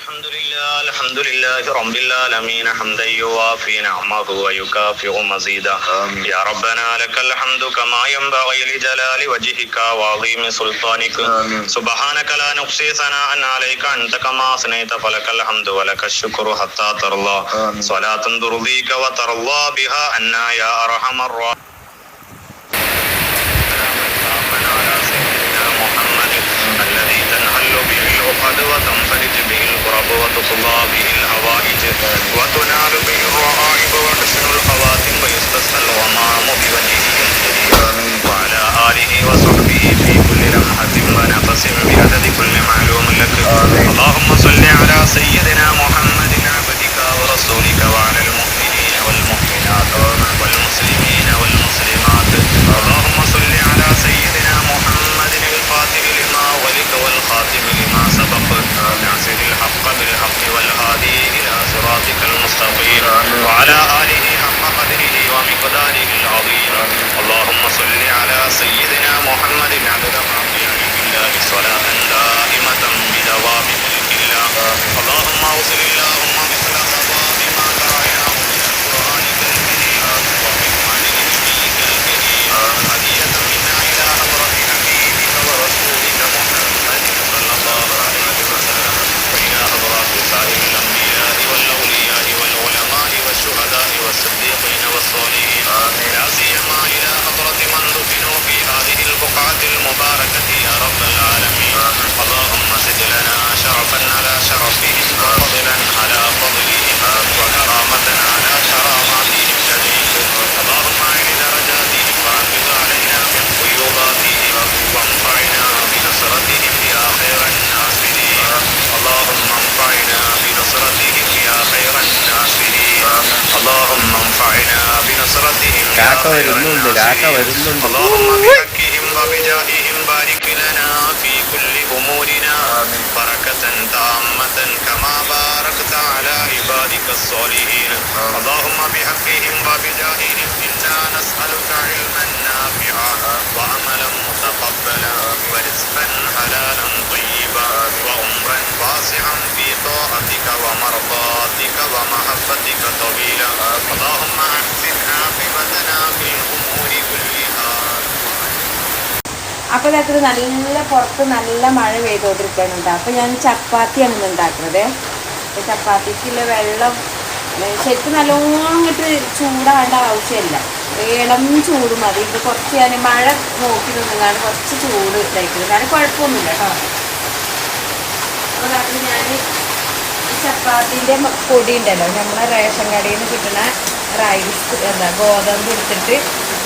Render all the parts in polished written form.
الحمد لله رب العالمين حمدا يوافي نعمه ويكافئ مزيدا يا ربنا لك الحمد كما ينبغي لجلال وجهك وعظيم سلطانك سبحانك لا نحصي ثناء عليك أنت كما أثنيت فلك الحمد ولك الشكر حتى ترضى صلاة ترضيك وترضى بها عنا يا أرحم الراحمين الذي تنحل به العقد وتنفرج به الكرب وتقضى به الحوائج وتنال به الرغائب وحسن الخواتم ويستسقى الغمام بوجهه الكريم وعلى آله وصحبه في كل لمحة ونفس بعدد كل معلوم لك اللهم صل على سيدنا محمد عبدك ورسولك وعلى المؤمنين والمؤمنات والمسلمين والمسلمات اللهم صل على سيدنا محمد الفاتح لما ولك والخاتم لما سبق ناصر الحق بالحق والهادي إلى صراطك المستقيم وعلى آله حق قدره ومقداره العظيم اللهم صل على سيدنا محمد عدد أنبياء الله صلاة دائمة بدوام ملك الله اللهم أوصل اللهم مثل ثواب ما قرأناه من القرآن الكريم ومن معلم نبيك الكريم هدية منا إلى حضرة حبيبك ورسولك محمد صلى الله عليه وسلم وإلى حضرات سائر الأنبياء والأولياء والعلماء والشهداء والصديقين والصالحين لا سيما إلى حضرة من دفنوا في هذه البقعة المباركة يا رب العالمين اللهم زد لنا شرفا على شرفهم وفضلا على فضلهم وكرامة على كراماتهم جميعا اللهم أعل درجاتهم وأنقذ علينا من فيوضاتهم وانفعنا بنصرتهم يا خير الناصرين اللهم انفعنا بنصرتهم يا خير الناصرين اللهم انفعنا بنصرتهم يا خير الناصرين اللهم بحقهم وبجاههم بارك لنا في كل أمورنا بركة تامة كما باركت على عبادك الصالحين اللهم بحقهم وبجاههم إنا نسألك علما نافعا وعملا متقبلا ورزقا حلالا طيبا وعمرا واسعا في طاعتك ومرضاتك ومحبتك طويلا اللهم أحسن عاقبتنا في الأمور كلها. അപ്പോൾ ഇതാക്കുന്നത് നല്ല പുറത്ത് നല്ല മഴ പെയ്തുകൊണ്ടിരിക്കുന്നുണ്ട്. അപ്പോൾ ഞാൻ ചപ്പാത്തിയാണ് ഇന്ന് ഉണ്ടാക്കുന്നത്. അപ്പോൾ ചപ്പാത്തിക്കുള്ള വെള്ളം ശരിക്കും നല്ലോണം ഇങ്ങോട്ട് ചൂടാവേണ്ട ആവശ്യമില്ല, ഇളം ചൂട് മതി. ഇത് കുറച്ച് ഞാൻ മഴ നോക്കി നിന്നാണ് കുറച്ച് ചൂട് ഇതായിരിക്കുന്നത്, ഞാൻ കുഴപ്പമൊന്നുമില്ല കേട്ടോ. അപ്പോൾ ഇതാക്കുന്നത് ഞാൻ ചപ്പാത്തിൻ്റെ പൊടി ഉണ്ടല്ലോ, നമ്മളെ റേഷൻ കടയിൽ നിന്ന് കിട്ടുന്ന റൈസ് ഗോതമ്പ് എടുത്തിട്ട്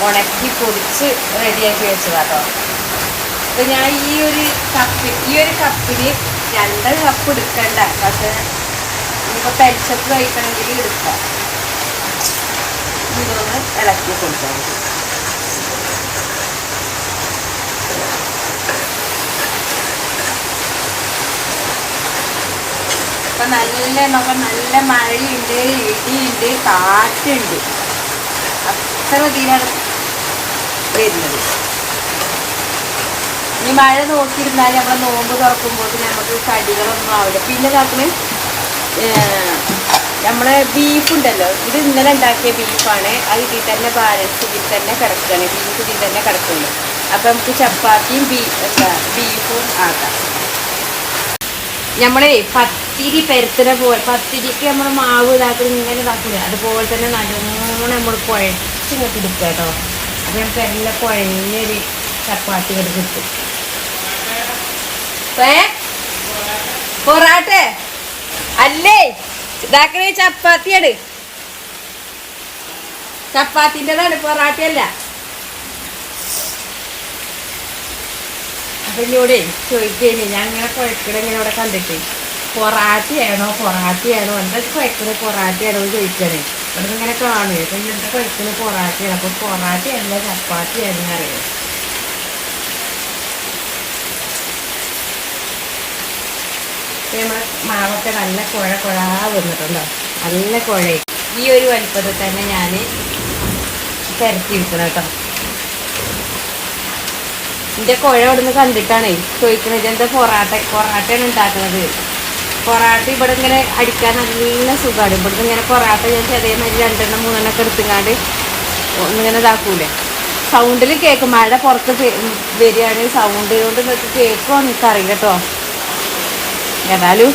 ഉണക്കി പൊടിച്ച് റെഡിയാക്കി വെച്ചതാട്ടോ. അപ്പോൾ ഞാൻ ഈ ഒരു കപ്പിന് 2 കപ്പ് എടുക്കണ്ട, പക്ഷേ ഇപ്പോൾ പെൽച്ചപ്പ് കഴിക്കണമെങ്കിൽ എടുക്കാം. ഇതൊന്ന് ഇളക്കി കൊടുത്താൽ മതി. അപ്പം നല്ല മഴയുണ്ട്, ഇടിയുണ്ട്, കാറ്റുണ്ട്, അത്ര ഇതിലാണ് വരുന്നത്. ഈ മഴ നോക്കിയിരുന്നാൽ നമ്മളെ നോമ്പ് തുറക്കുമ്പോൾ നമുക്ക് കടികളൊന്നും ആവില്ല. പിന്നെ നമുക്ക് നമ്മളെ ബീഫുണ്ടല്ലോ, ഇത് ഇന്നലെ ഉണ്ടാക്കിയ ബീഫാണ്, അത് ഇതിൽ തന്നെ ബാലൻസ് ഇതിൽ തന്നെ കിടക്കുകയാണ്, ബീഫ് ഇതിൽ തന്നെ കിടക്കുന്നുണ്ട്. അപ്പം നമുക്ക് ചപ്പാത്തിയും ബീഫും ആക്കാം. നമ്മളെ പത്തിരി പരത്തുന്ന പോലെ, പത്തിരിക്ക് നമ്മൾ മാവ് ഇതാക്കുന്നത് ഇങ്ങനെ ഇതാക്കില്ല, അതുപോലെ തന്നെ നല്ലോണം നമ്മൾ കുഴച്ചിങ്ങോട്ട് എടുക്കുക കേട്ടോ. അപ്പം നമുക്ക് എല്ലാം കുഴഞ്ഞൊരു ചപ്പാത്തി ഇവിടെ കിട്ടും. പൊറാട്ടെ അല്ലേ ഇതാക്കണ ചപ്പാത്തിയാണ്, ചപ്പാത്തിൻ്റെതാണ്, പൊറാട്ടയല്ല. അപ്പം എന്നോട് ചോദിക്കേനി ഞാൻ ഇങ്ങനെ കുഴക്കണ ഇങ്ങനെ ഇവിടെ കണ്ടിട്ട് പൊറാട്ടയാണോ എന്താ കുഴക്കണ പൊറാട്ടയാണോ എന്ന് ചോദിക്കണേ. ഇവിടെ ഇങ്ങനെ കാണുക, അപ്പം ഇങ്ങനത്തെ കുഴക്കണ പൊറാട്ടയാണ്. അപ്പോൾ പൊറാട്ടയല്ല ചപ്പാത്തിയാണെന്ന് അറിയാം. നമ്മുടെ മാവൊക്കെ നല്ല കുഴ വന്നിട്ടുണ്ടോ, നല്ല കുഴയും. ഈ ഒരു വലിപ്പത്തിൽ തന്നെ ഞാൻ പരത്തിയിരിക്കണം കേട്ടോ. എൻ്റെ കുഴ അവിടെ നിന്ന് കണ്ടിട്ടാണ് ചോദിക്കുന്നത്, എന്താ പൊറാട്ടയാണ് ഉണ്ടാക്കുന്നത്. പൊറാട്ട ഇവിടെ ഇങ്ങനെ അടിക്കാൻ നല്ല സുഖമാണ്. ഇവിടുന്ന് ഇങ്ങനെ പൊറാട്ട ഞാൻ അതേമാതിരി 2 3 ഒക്കെ എടുത്തുങ്ങാണ്ട് ഒന്നിങ്ങനെ ഇതാക്കൂലേ. സൗണ്ടിൽ കേൾക്കും. മഴ പുറത്ത് വരികയാണ്, സൗണ്ട് കൊണ്ട് നിങ്ങൾക്ക് കേൾക്കുമോ എനിക്കറിയില്ല കേട്ടോ. ഏതായാലും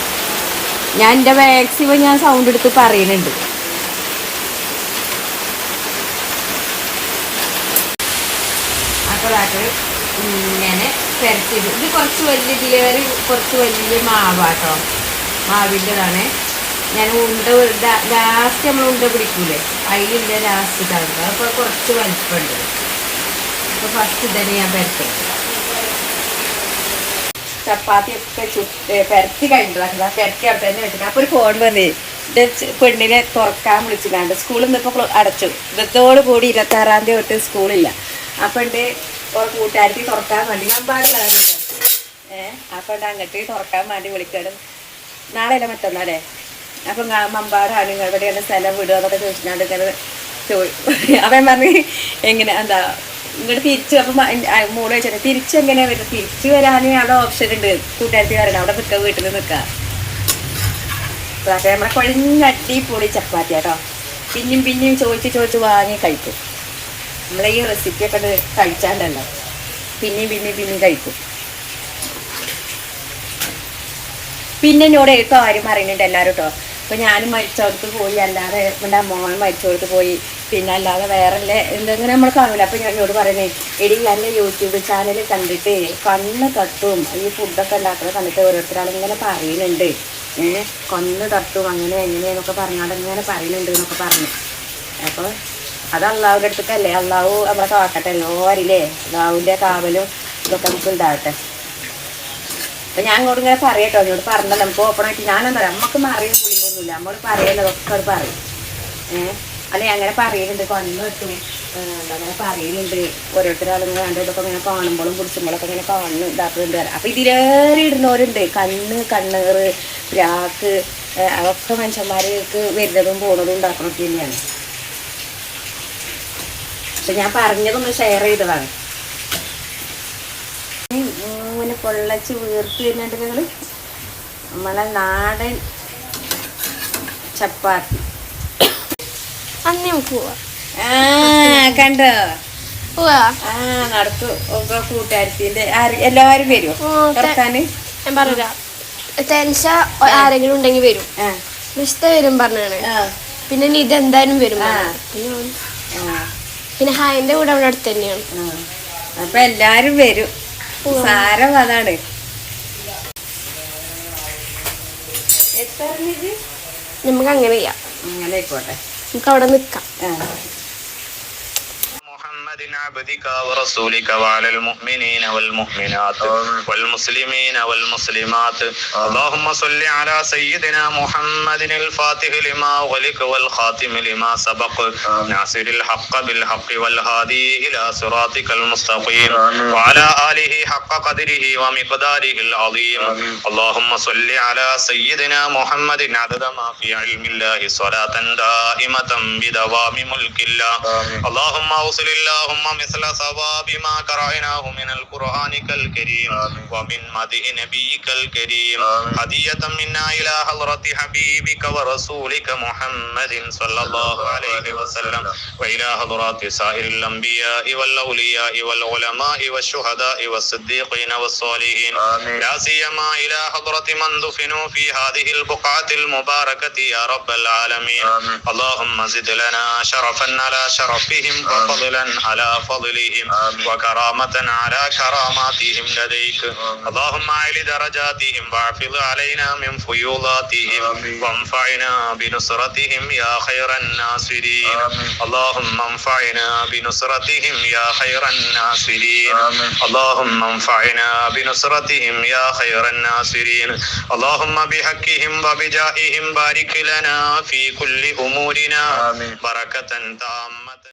ഞാൻ എൻ്റെ മാക്സിമം ഞാൻ സൗണ്ട് എടുത്ത് പറയുന്നുണ്ട്. അപ്പോൾ അത് ഇങ്ങനെ പെരട്ടിയത്. ഇത് കുറച്ച് വലിയ ഇതിലേറെ കുറച്ച് വലിയ മാവാട്ടോ, മാവിൻ്റെതാണ്. ഞാൻ ലാസ്റ്റ് നമ്മൾ ഉണ്ട പിടിക്കൂലേ, അതിലില്ല ലാസ്റ്റ് ഇതാണ്. അപ്പോൾ കുറച്ച് വലിപ്പമുണ്ട്. അപ്പോൾ ഫസ്റ്റ് തന്നെ ഞാൻ പെരട്ടുന്നത്. ചപ്പാത്തി ഒക്കെ പെരത്തി കഴിഞ്ഞിട്ട് പെരത്തി അവിടെ തന്നെ വെച്ചിട്ട്. അപ്പോൾ ഒരു ഫോൺ വന്നേ, എൻ്റെ പെണ്ണിനെ തുറക്കാൻ വിളിച്ചിട്ടാണ്ട്. സ്കൂളിൽ നിന്ന് ഇപ്പോൾ അടച്ചു. ഇന്നത്തോട് കൂടി 26-ാം തീയതി തൊട്ട് സ്കൂളില്ല. അപ്പം എൻ്റെ കൂട്ടുകാർക്ക് തുറക്കാൻ വേണ്ടി മമ്പാടിലാണ്. അപ്പം അങ്ങോട്ട് തുറക്കാൻ വേണ്ടി വിളിക്കണം. നാളെ അല്ല മറ്റന്നാളേ. അപ്പം മമ്പാടാണ്, എവിടെയാണ് സ്ഥലം വിടുക എന്നൊക്കെ ചോദിച്ചിട്ടാണ്ട് ഇങ്ങനെ അവൻ പറഞ്ഞ് എങ്ങനെ എന്താ ഇങ്ങോട്ട് തിരിച്ച്. അപ്പം മോള് വെച്ചാൽ തിരിച്ചെങ്ങനെ വരും, തിരിച്ച് വരാൻ അവിടെ ഓപ്ഷൻ ഉണ്ട്. കൂട്ടുകാർക്ക് വരണം, അവിടെ നിൽക്കുക, വീട്ടിൽ നിൽക്കുക. അപ്പം നമ്മളെ കൊഴിഞ്ഞടി പൊടി ചപ്പാത്തി കേട്ടോ. പിന്നെയും ചോദിച്ച് വാങ്ങി കഴിക്കും. നമ്മളെ ഈ റെസിപ്പിയൊക്കെ കഴിച്ചാണ്ടല്ലോ പിന്നെയും കഴിക്കും. പിന്നെ എന്നോട് കാര്യം പറയുന്നുണ്ട് എല്ലാവരും കേട്ടോ. അപ്പോൾ ഞാനും മരിച്ചോടത്ത് പോയി, അല്ലാതെ എൻ്റെ മോൻ മരിച്ചോടത്ത് പോയി, പിന്നെ അല്ലാതെ വേറെ എന്തെങ്കിലും നമ്മൾ കാണില്ല. അപ്പോൾ ഞാൻ എന്നോട് പറയുന്നത്, എടി എൻ്റെ യൂട്യൂബ് ചാനൽ കണ്ടിട്ട് കണ്ണ് തട്ടും, ഈ ഫുഡൊക്കെ ഉണ്ടാക്കുന്നത് കണ്ടിട്ട് ഓരോരുത്തരാളിങ്ങനെ പറയുന്നുണ്ട്, കണ്ണ് തട്ടും അങ്ങനെ എങ്ങനെയെന്നൊക്കെ പറഞ്ഞാൽ ഇങ്ങനെ പറയുന്നുണ്ട് എന്നൊക്കെ പറഞ്ഞു. അപ്പോൾ അത് അള്ളാഹുവിൻ്റെ അടുത്തേക്കല്ലേ, അള്ളാഹു നമ്മളെ കാക്കട്ടെ എല്ലാവരില്ലേ. അള്ളാഹുവിൻ്റെ കാവലും ഇതൊക്കെ നമുക്ക് ഉണ്ടാവട്ടെ. അപ്പം ഞാൻ അങ്ങോട്ട് ഇങ്ങനെ പറയട്ടോ, എന്നോട് പറഞ്ഞാൽ നമുക്ക് ഓപ്പണായിട്ട് ഞാനെന്താ പറയുക, നമുക്ക് മറിയും കുളിമൊന്നുമില്ല, നമ്മൾ പറയുന്നതൊക്കെ അത് പറയും. അല്ലെ അങ്ങനെ പറയുന്നുണ്ട്, കണ്ണ് കിട്ടും അങ്ങനെ പറയുന്നുണ്ട്. ഓരോരുത്തരാളിങ്ങനെ കണ്ട് ഇതൊക്കെ ഇങ്ങനെ കാണുമ്പോഴും പിടിച്ചുമ്പോഴൊക്കെ ഇങ്ങനെ കാണുന്നു ഇതാക്കുന്നുണ്ട്. അപ്പം ഇതിലേറെ ഇടുന്നവരുണ്ട്. കണ്ണേറ് പ്രാക്ക് അതൊക്കെ മനുഷ്യന്മാർക്ക് വരുന്നതും പോണതും ഉണ്ടാക്കണമൊക്കെ തന്നെയാണ്. പക്ഷെ ഞാൻ പറഞ്ഞതൊന്ന് ഷെയർ ചെയ്തതാണ്. ഇങ്ങനെ പൊള്ളച്ച് വീർത്ത് വരുന്നുണ്ട് നിങ്ങൾ. നമ്മളെ നാടൻ ചപ്പാത്തി കണ്ടോ? നടക്കും. ഒക്കെ കൂട്ടുകാരത്തിന്റെ എല്ലാവരും വരുമോ തുറക്കാന്? ഞാൻ പറഞ്ഞ ആരെങ്കിലും ഉണ്ടെങ്കിൽ വരും. നിശ്ചിത വരും പറഞ്ഞാണ്. പിന്നെ ഇതെന്തായാലും വരും. പിന്നെ ഹായന്റെ കൂടെ അവിടെ അടുത്ത് തന്നെയാണ്. അപ്പൊ എല്ലാരും വരും. സാരം അതാണ്. നമുക്ക് അങ്ങനെ ചെയ്യാം. അങ്ങനെ ആയിക്കോട്ടെ, നമുക്ക് അവിടെ നിക്കാം. عبدك ورسولك وعلى المؤمنين والمؤمنات والمسلمين والمسلمات. اللهم صل على سيدنا محمد الفاتح لما أغلق والخاتم لما سبق ناصر الحق بالحق والهادي إلى صراطك المستقيم وعلى آله حق قدره ومقداره العظيم. اللهم صل على سيدنا محمد عدد ما في علم الله صلاة دائمة بدوام ملك الله. اللهم أوصل اللهم مثل ثواب ما قرأناه من القرآن الكريم ومن مدح نبيك الكريم هدية منا إلى حضرة حبيبك ورسولك محمد صلى الله عليه وسلم وإلى حضرات سائر الأنبياء والأولياء والعلماء والشهداء والصديقين والصالحين لا سيما إلى حضرة من دفنوا في هذه البقعة المباركة يا رب العالمين. اللهم زد لنا شرفا على شرفهم وفضلا على فضلهم وكرامة على كراماتهم لديك. اللهم أعل درجاتهم واحفظ علينا من فيوضاتهم وانفعنا بنصرتهم يا خير الناصرين. اللهم انفعنا بنصرتهم يا خير الناصرين. اللهم انفعنا بنصرتهم يا خير الناصرين. اللهم بحقهم وبجاههم بارك لنا في كل أمورنا بركة تامة.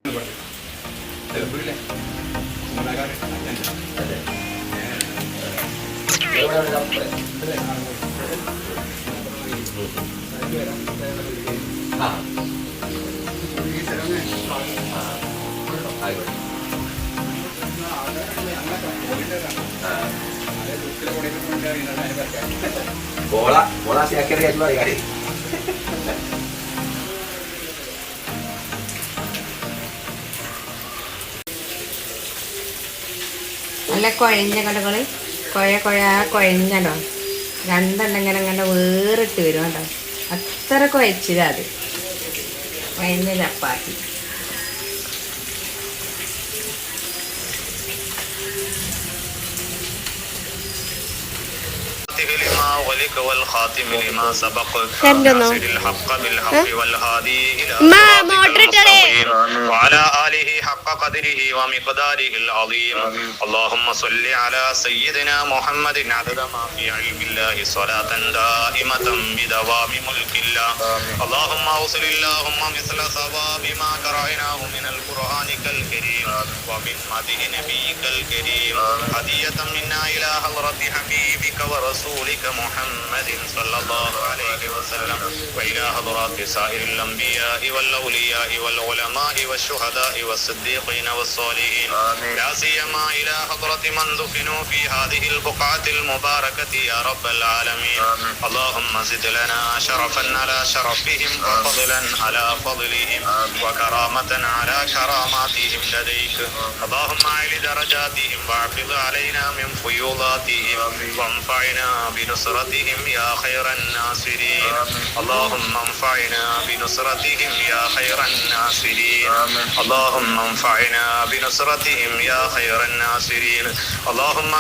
നല്ല കുഴഞ്ഞ കടകൾ കുഴഞ്ഞല്ലോ, രണ്ടെണ്ണം ഇങ്ങനെ വേറിട്ട് വരും കേട്ടോ. അത്ര കുഴച്ചില്ല അത് കുഴഞ്ഞ ചപ്പാത്തി. لما ولك والخاتم لما سبق ناصر الحق بالحق والهادي إلى صراطك المستقيم وعلى آله حق قدره ومقداره العظيم. اللهم صل على سيدنا محمد عدد ما في علم الله صلاة دائمة بدوام ملك الله. اللهم أوصل اللهم مثل ثواب ما قرأناه من القرآن الكريم ومن مدح نبيك الكريم هدية منا إلى حضرة حبيبك ورسولك محمد صلى الله عليه وسلم وإلى حضرات سائر الأنبياء والأولياء والعلماء والشهداء والصديقين والصالحين لا سيما إلى حضرة من دفنوا في هذه البقعة المباركة يا رب العالمين. اللهم زد لنا شرفا على شرفهم وفضلا على فضلهم وكرامة على كراماتهم لديك. اللهم أعل درجاتهم واحفظ علينا من فيوضاتهم وانفعنا بنصرتهم يا خير الناصرين. اللهم انفعنا بنصرتهم يا خير الناصرين. اللهم انفعنا بنصرتهم يا خير الناصرين. اللهم